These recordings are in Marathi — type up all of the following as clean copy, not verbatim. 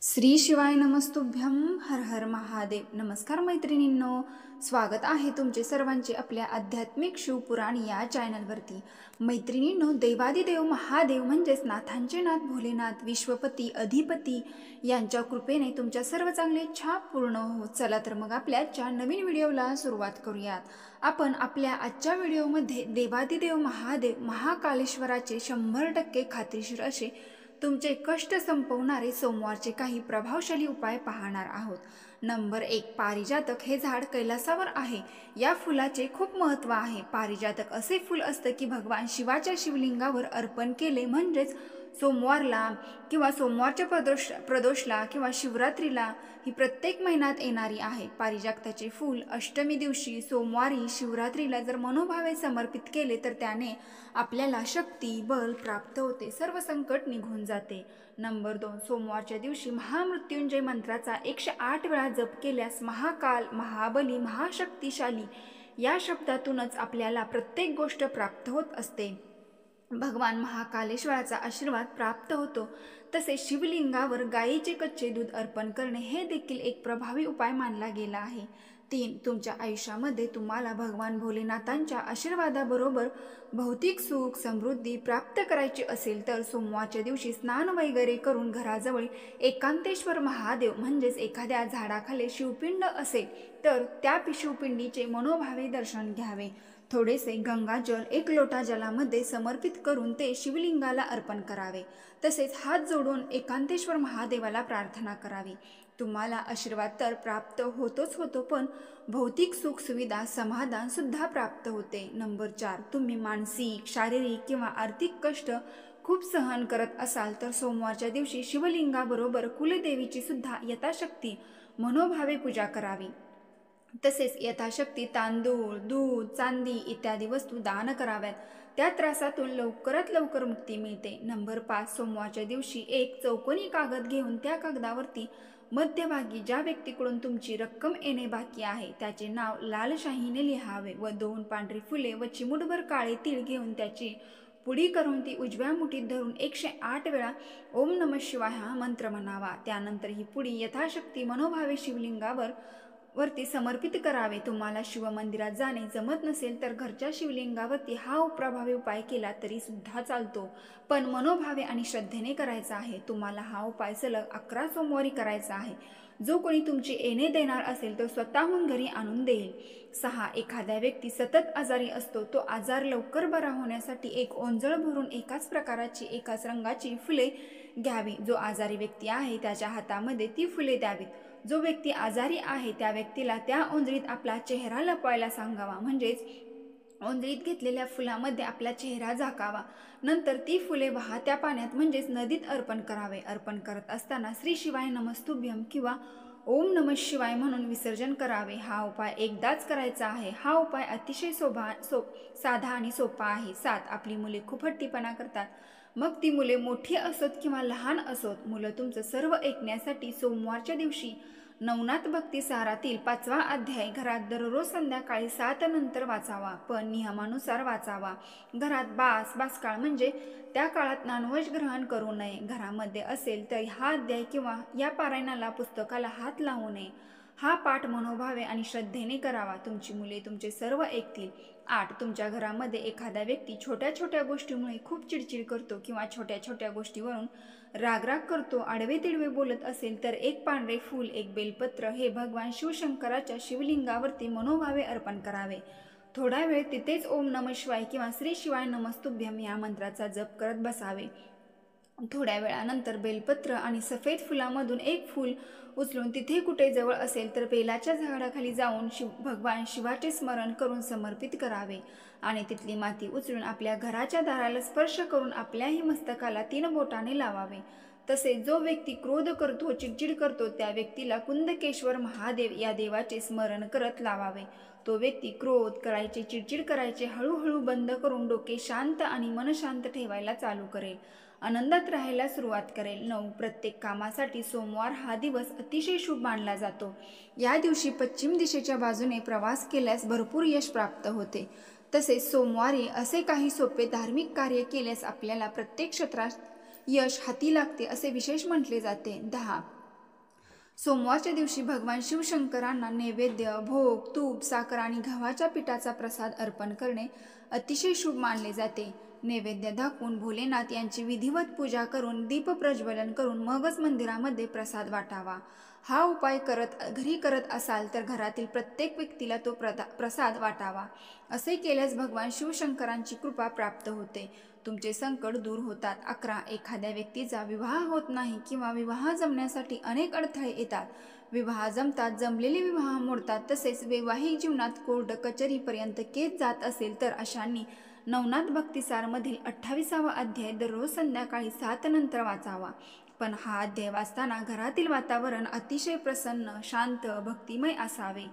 श्री शिवाय नमस्तुभ्यं हर हर महादेव। नमस्कार मैत्रिणींनो, स्वागत आहे तुमचे सर्वांचे आपल्या आध्यात्मिक शिवपुराण या चॅनलवरती। मैत्रिणींनो, देवादिदेव महादेव म्हणजेच नाथांचे नाथ भोलेनाथ विश्वपती अधिपती यांच्या कृपेने तुमच्या सर्व चांगले इच्छा पूर्ण हो। चला तर मग आपल्या आजच्या नवीन व्हिडिओला सुरुवात करूयात। आपण आपल्या आजच्या व्हिडिओमध्ये देवादिदेव महादेव महाकालेश्वराचे 100% खात्रीशीर असे तुमचे कष्ट संपवणारे सोमवारचे काही प्रभावशाली उपाय पाहणार आहोत। नंबर 1, पारिजातक हे झाड कैलासावर आहे। या फुलाचे खूप महत्त्व आहे। पारिजातक असे फूल असते की भगवान शिवाच्या शिवलिंगावर अर्पण केले म्हणजेच सोमवारला किंवा सोमवारच्या प्रदोषला किंवा शिवरात्रीला ही प्रत्येक महिन्यात येणारी आहे। पारिजाताचे फूल अष्टमी दिवशी सोमवारी शिवरात्रीला जर मनोभावे समर्पित केले तर त्याने आपल्याला शक्ती बल प्राप्त होते, सर्व संकट निघून जाते। नंबर 2, सोमवारच्या दिवशी महामृत्युंजय मंत्राचा 108 वेळा जप केल्यास महाकाल महाबली महाशक्तिशाली या शब्दातूनच आपल्याला प्रत्येक गोष्ट प्राप्त होत असते। भगवान महाकालेश्वराचा आशीर्वाद प्राप्त होतो। तसेच शिवलिंगावर गायीचे कच्चे दूध अर्पण करणे हे देखील एक प्रभावी उपाय मानला गेला आहे। 3, तुमच्या आयुष्यामध्ये तुम्हाला भगवान भोलेनाथांच्या आशीर्वादाबरोबर भौतिक सुख समृद्धी प्राप्त करायची असेल तर सोमवारच्या दिवशी स्नान वगैरे करून घराजवळ एकांतेश्वर महादेव म्हणजेच एखाद्या झाडाखाली शिवपिंड असेल तर त्या शिवपिंडीचे मनोभावे दर्शन घ्यावे। थोडेसे गंगाजल 1 लोटा जलामध्ये समर्पित करून ते शिवलिंगाला अर्पण करावे। तसेच हात जोडून एकांतेश्वर महादेवाला प्रार्थना करावी। तुम्हाला आशीर्वाद तर प्राप्त होतोच होतो, पण भौतिक सुख सुविधा समाधान सुद्धा प्राप्त होते। नंबर 4, तुम्ही मानसिक शारीरिक किंवा आर्थिक कष्ट खूप सहन करत असाल तर सोमवारच्या दिवशी शिवलिंगाबरोबर कुलदेवीची सुद्धा यथाशक्ती मनोभावे पूजा करावी। तसेच यथाशक्ती तांदूळ दूध चांदी इत्यादी वस्तू दान कराव्यात। त्या त्रासातून लवकरात लवकर मुक्ती मिळते। नंबर 5, सोमवारच्या दिवशी एक चौकोनी कागद घेऊन त्या कागदावरती मध्यभागी ज्या व्यक्तीकडून तुमची रक्कम येणे बाकी आहे त्याचे नाव लाल शाईने लिहावे व 2 पांढरी फुले व चिमूटभर काळे तीळ घेऊन त्याची पुडी करून ती उजव्या मुठीत धरून 108 वेळा ओम नमः शिवाय हा मंत्र म्हणावा। त्यानंतर ही पुडी यथाशक्ती मनोभावे शिवलिंगावर समर्पित करावे। तुम्हाला शिवमंदिरात जाणे जमत नसेल तर घरच्या शिवलिंगावरती हा प्रभावी उपाय केला तरी सुद्धा चालतो, पण मनोभावे आणि श्रद्धेने करायचा आहे। तुम्हाला हा उपाय सलग 11 सोमवारी करायचा आहे। जो कोणी तुमचे येणे देणार असेल तो स्वतःहून घरी आणून देईल। 6, एखाद्या व्यक्ती सतत आजारी असतो, तो आजार लवकर बरा होण्यासाठी एक ओंजळ भरून एकाच प्रकाराची एकाच रंगाची फुले घ्यावी। जो आजारी व्यक्ती आहे त्याच्या हातामध्ये ती फुले द्यावीत। जो व्यक्ती आजारी आहे त्या व्यक्तीला त्या ओंजळीत आपला चेहरा लपवायला सांगावा, म्हणजेच ओंजळीत घेतलेल्या फुलामध्ये आपला चेहरा झाकावा। नंतर ती फुले वाहत्या पाण्यात म्हणजेच नदीत अर्पण करावे। अर्पण करत असताना श्री शिवाय नमस्तुभ्यं किंवा ओम नमः शिवाय म्हणून विसर्जन करावे। हा उपाय एकदाच करायचा आहे। हा उपाय अतिशय साधा आणि सोपा आहे। 7, आपली मुले खूप हट्टीपणा करतात, मग ती मुले मोठी असोत किंवा लहान असोत, मुलं तुमचं सर्व ऐकण्यासाठी सोमवारच्या दिवशी नवनाथ भक्ती सारातील 5वा अध्याय घरात दररोज संध्याकाळी 7 नंतर वाचावा, पण नियमानुसार वाचावा। घरात बासकाळ म्हणजे त्या काळात नॉनव्हेज ग्रहण करू नये। घरामध्ये असेल तर हा अध्याय किंवा या पारायणाला पुस्तकाला हात लावू नये। हा पाठ मनोभावे आणि श्रद्धेने करावा। तुमची मुले तुमचे सर्व ऐकतील। 8, तुमच्या घरामध्ये एखादा व्यक्ती छोट्या छोट्या गोष्टीमुळे खूप चिडचिड करतो किंवा छोट्या छोट्या गोष्टीवरून रागराग करतो, आडवे तिडवे बोलत असेल तर 1 पांढरे फूल 1 बेलपत्र हे भगवान शिवशंकराच्या शिवलिंगावरती मनोभावे अर्पण करावे। थोडा वेळ तिथेच ओम नमः शिवाय किंवा श्री शिवाय नमस्तुभ्यं या मंत्राचा जप करत बसावे। थोड्या वेळानंतर बेलपत्र आणि सफेद फुलामधून 1 फूल उचलून तिथे कुठे जवळ असेल तर बेलाच्या झाडाखाली जाऊन भगवान शिवाचे स्मरण करून समर्पित करावे आणि तिथली माती उचलून आपल्या घराच्या दाराला स्पर्श करून आपल्याही मस्तकाला 3 बोटाने लावावे। तसेच जो व्यक्ती क्रोध करतो चिडचिड करतो त्या व्यक्तीला कुंदकेश्वर महादेव या देवाचे स्मरण करत लावावे। तो व्यक्ती क्रोध करायचे चिडचिड करायचे हळूहळू बंद करून डोके शांत आणि मन शांत ठेवायला चालू करेल, आनंदात राहायला सुरुवात करेल। 9, प्रत्येक कामासाठी सोमवार हा दिवस अतिशय शुभ मानला जातो। या दिवशी पश्चिम दिशेच्या बाजूने प्रवास केल्यास भरपूर यश प्राप्त होते। तसेच सोमवारी असे काही सोपे धार्मिक कार्य केल्यास आपल्याला प्रत्येक क्षेत्रात यश हाती लागते असे विशेष म्हटले जाते। 10, सोमवारच्या दिवशी भगवान शिवशंकरांना नैवेद्य, भोग, तूप, साखर आणि गव्हाच्या पिठाचा प्रसाद अर्पण करणे अतिशय शुभ मानले जाते. नैवेद्य दाखवून भोलेनाथ यांची विधिवत पूजा करून दीप प्रज्वलन करून मगच मंदिरामध्ये प्रसाद वाटावा. हा उपाय घरी करत असाल तर घरातील प्रत्येक व्यक्तीला तो प्रसाद वाटावा. असे केल्यास भगवान शिवशंकरांची कृपा प्राप्त होते. तुमचे संकट दूर होतात. 11. एखाद्या व्यक्तीचा विवाह होत नाही किंवा विवाह जमण्यासाठी अनेक अडथळे येतात. विवाह जमतात, जमलेले विवाह मोडतात, तसेच वैवाहिक जीवनात कोर्ट कचेरीपर्यंत केस जात असेल तर अशांनी नवनाथ भक्तिसारमधील 28वा अध्याय दररोज संध्याकाळी 7 नंतर वाचावा. पण हा अध्याय वाचताना घरातील वातावरण अतिशय प्रसन्न, शांत, भक्तिमय असावे.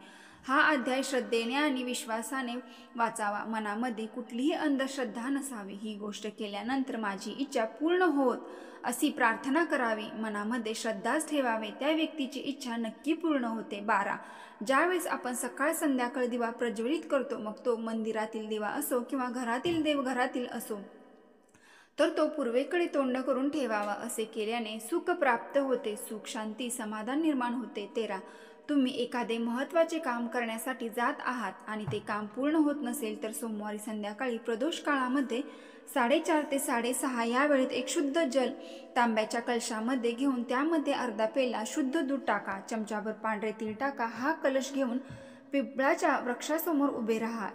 हा अध्याय श्रद्धेने आणि विश्वासाने वाचावा. मनामध्ये कुठलीही अंधश्रद्धा नसावी. ही गोष्ट केल्यानंतर माझी इच्छा पूर्ण होत अशी प्रार्थना करावी. मनामध्ये श्रद्धाच ठेवावे. त्या व्यक्तीची इच्छा नक्की पूर्ण होते. 12. ज्यावेळेस आपण सकाळ संध्याकाळ दिवा प्रज्वलित करतो, मग तो मंदिरातील दिवा असो किंवा घरातील देवघरातील असो, तर तो पूर्वेकडे तोंड करून ठेवावा. असे केल्याने सुख प्राप्त होते. सुख, शांती, समाधान निर्माण होते. 13. तुम्ही एखादे महत्त्वाचे काम करण्यासाठी जात आहात आणि ते काम पूर्ण होत नसेल तर सोमवारी संध्याकाळी प्रदोष काळामध्ये 4:30 ते 6:30 या वेळेत एक शुद्ध जल तांब्याच्या कलशामध्ये घेऊन त्यामध्ये अर्धा पेला शुद्ध दूध टाका, चमचाभर पांढरे तीळ टाका. हा कलश घेऊन पिंपळाच्या वृक्षासमोर उभे राहा.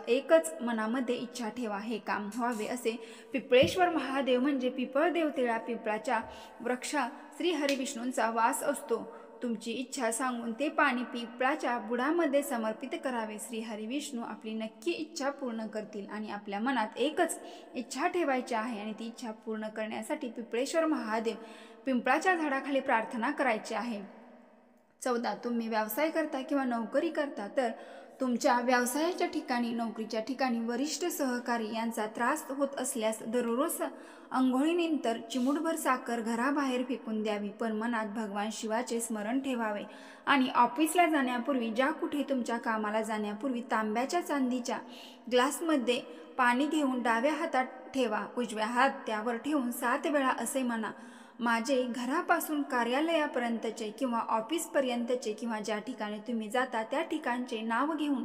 एकच मनामध्ये इच्छा ठेवा, हे काम व्हावे असे. पिंपळेश्वर महादेव म्हणजे पिंपळ देवतेला पिंपळाच्या वृक्षा श्री हरिविष्णूंचा वास असतो. तुमची इच्छा सांगून ते पाणी पिंपळाच्या बुडामध्ये समर्पित करावे. श्री हरिविष्णू आपली नक्की इच्छा पूर्ण करतील. आणि आपल्या मनात एकच इच्छा ठेवायची आहे आणि ती इच्छा पूर्ण करण्यासाठी पिंपळेश्वर महादेव पिंपळाच्या झाडाखाली प्रार्थना करायची आहे. 14. तुम्ही व्यवसाय करता किंवा नोकरी करता तर तुमच्या व्यवसायाच्या ठिकाणी, नोकरीच्या ठिकाणी वरिष्ठ सहकारी यांचा त्रास होत असल्यास दररोज अंघोळीनंतर चिमूटभर साखर घराबाहेर फेकून द्यावी. पण मनात भगवान शिवाचे स्मरण ठेवावे. आणि ऑफिसला जाण्यापूर्वी, ज्या कुठे तुमच्या कामाला जाण्यापूर्वी तांब्याच्या चांदीच्या ग्लासमध्ये पाणी घेऊन डाव्या हातात ठेवा. उजव्या हात त्यावर ठेवून 7 वेळा असे म्हणा, माझे घरापासून कार्यालयापर्यंतचे किंवा ऑफिसपर्यंतचे किंवा ज्या ठिकाणी तुम्ही जाता त्या ठिकाणचे नाव घेऊन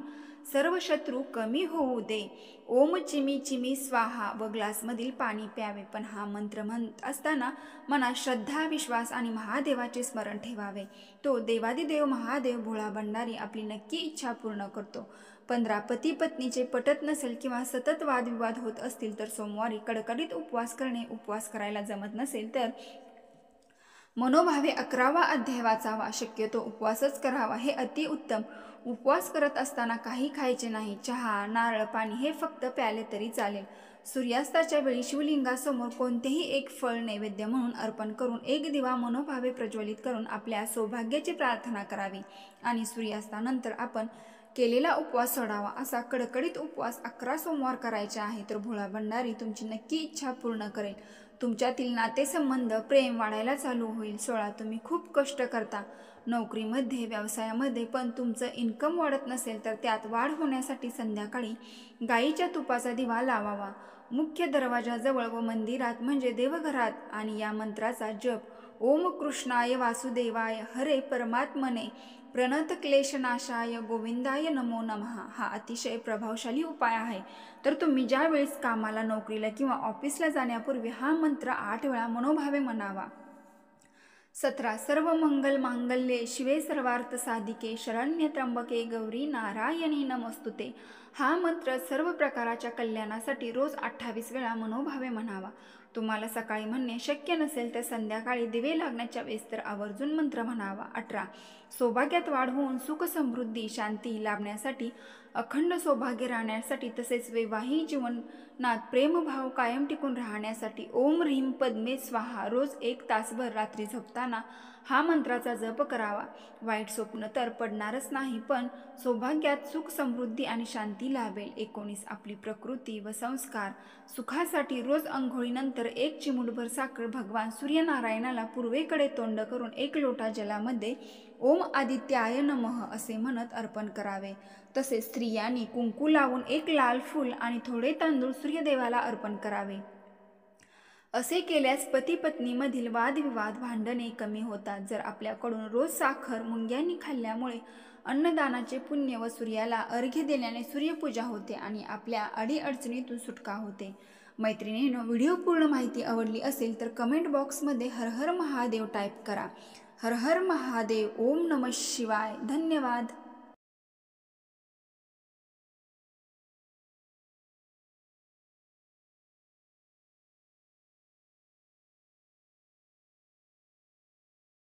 सर्व शत्रू कमी होऊ दे. ओम चिमी चिमी स्वाहा व ग्लासमधील पाणी प्यावे. पण हा मंत्र म्हणत असताना मनात श्रद्धा, विश्वास आणि महादेवाचे स्मरण ठेवावे. तो देवादिदेव महादेव भोळा भंडारी आपली नक्की इच्छा पूर्ण करतो. 15. पती पत्नीचे पटत नसेल किंवा सतत वादविवाद होत असतील तर सोमवारी कडकडीत उपवास करणे. उपवास करायला जमत नसेल तर मनोभावे 11वा अध्याय वाचावा. शक्यतो उपवासच करावा, हे अतिउत्तम. उपवास करत असताना काही खायचे नाही. चहा, नारळ पाणी हे फक्त प्याले तरी चालेल. सूर्यास्ताच्या वेळी शिवलिंगासमोर कोणतेही एक फळ नैवेद्य म्हणून अर्पण करून एक दिवा मनोभावे प्रज्वलित करून आपल्या सौभाग्याची प्रार्थना करावी. आणि सूर्यास्तानंतर आपण केलेला उपवास सोडावा. असा कडकडीत उपवास 11 सोमवार करायचे आहे. तर भोळा भंडारी तुमची नक्की इच्छा पूर्ण करेल. तुमच्यातील नातेसंबंध, प्रेम वाढायला चालू होईल. 16. तुम्ही खूप कष्ट करता नोकरीमध्ये, व्यवसायामध्ये, पण तुमचं इन्कम वाढत नसेल तर त्यात वाढ होण्यासाठी संध्याकाळी गाईच्या तुपाचा दिवा लावावा. मुख्य दरवाजाजवळ व मंदिरात म्हणजे देवघरात. आणि या मंत्राचा जप ओम कृष्णाय वासुदेवाय हरे परमात्मने प्रणत क्लेशनाशाय गोविंदाय नमो नमः हा अतिशय प्रभावशाली उपाय आहे. तर तुम्ही ज्या वेळेस कामाला, नोकरीला किंवा ऑफिसला जाण्यापूर्वी हा मंत्र 8 वेळा मनोभावे म्हणावा. 17. सर्व मंगल मांगल्ये शिवे सर्वार्थ साधिके शरण्य त्र्यंबके गौरी नारायणी नमस्तुते हा मंत्र सर्व प्रकारच्या कल्याणासाठी रोज 28 वेळा मनोभावे म्हणावा. तुम्हाला सकाळी म्हणणे शक्य नसेल तर संध्याकाळी दिवे लागण्याच्या वेळेस तर आवर्जून मंत्र म्हणावा. 18. सौभाग्यात वाढ होऊन सुख, समृद्धी, शांती लाभण्यासाठी, अखंड सौभाग्य राहण्यासाठी, तसेच वैवाहिक जीवनात प्रेमभाव कायम टिकून राहण्यासाठी ओम ह्रीम पद्मे स्वाहा रोज 1 तासभर रात्री झोपताना हा मंत्राचा जप करावा. वाईट स्वप्न तर पडणारच नाही, पण सौभाग्यात सुख, समृद्धी आणि शांती लाभेल. 19. आपली प्रकृती व संस्कार सुखासाठी रोज अंघोळीनंतर 1 चिमूटभर साखर भगवान सूर्यनारायणाला पूर्वेकडे तोंड करून 1 लोटा जलामध्ये ओम आदित्याय नमः असे म्हणत अर्पण करावे. तसेच स्त्रियांनी कुंकू लावून 1 लाल फूल आणि थोडे तांदूळ सूर्यदेवाला अर्पण करावे. असे केल्यास पती पत्नीमधील वादविवाद भांडणे कमी होतात. जर आपल्याकडून रोज साखर मुंग्यांनी खाल्ल्यामुळे अन्नदानाचे पुण्य व सूर्याला अर्घ्य देण्याने सूर्यपूजा होते आणि आपल्या अडीअडचणीतून सुटका होते. मैत्रिणींनो, व्हिडिओ पूर्ण माहिती आवडली असेल तर कमेंट बॉक्समध्ये हर हर महादेव टाईप करा. हर हर महादेव. ओम नमः शिवाय. धन्यवाद.